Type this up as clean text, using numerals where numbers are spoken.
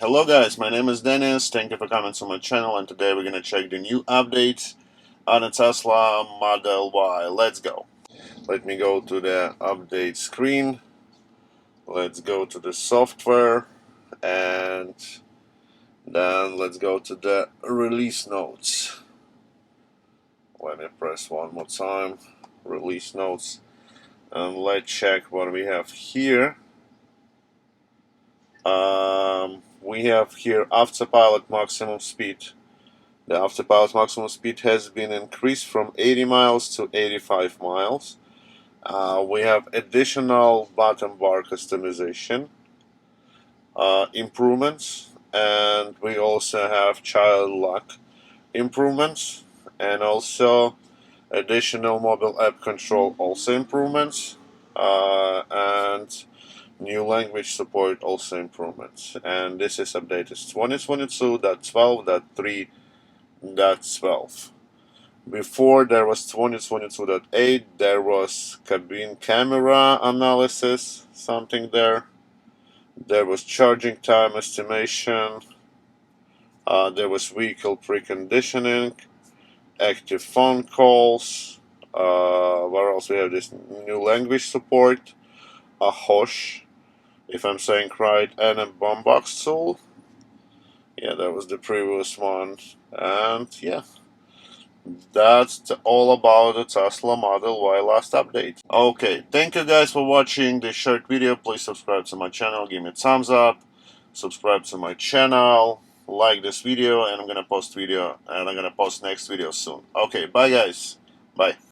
Hello guys, my name is Dennis. Thank you for coming to my channel, and today we're gonna check the new updates on the Tesla Model Y. Let's go. Let me go to the update screen. Let's go to the software, and then let's go to the release notes. Let me press one more time. Release notes, and let's check what we have here. We have here autopilot maximum speed. The autopilot maximum speed has been increased from 80 miles to 85 miles. We have additional button bar customization improvements, and we also have child lock improvements, and also additional mobile app control also improvements, and new language support also improvements. And this is updated 2022.12.3.12. Before there was 2022.8, there was cabin camera analysis, something there. There was charging time estimation. There was vehicle preconditioning, active phone calls. Where else we have this new language support, a Hosh, if I'm saying right, and a Boombox tool. Yeah, that was the previous one, and yeah. That's all about the Tesla Model Y last update. Okay, thank you guys for watching this short video. Please subscribe to my channel, give me a thumbs up, subscribe to my channel, like this video, and I'm gonna post next video soon. Okay, bye guys. Bye.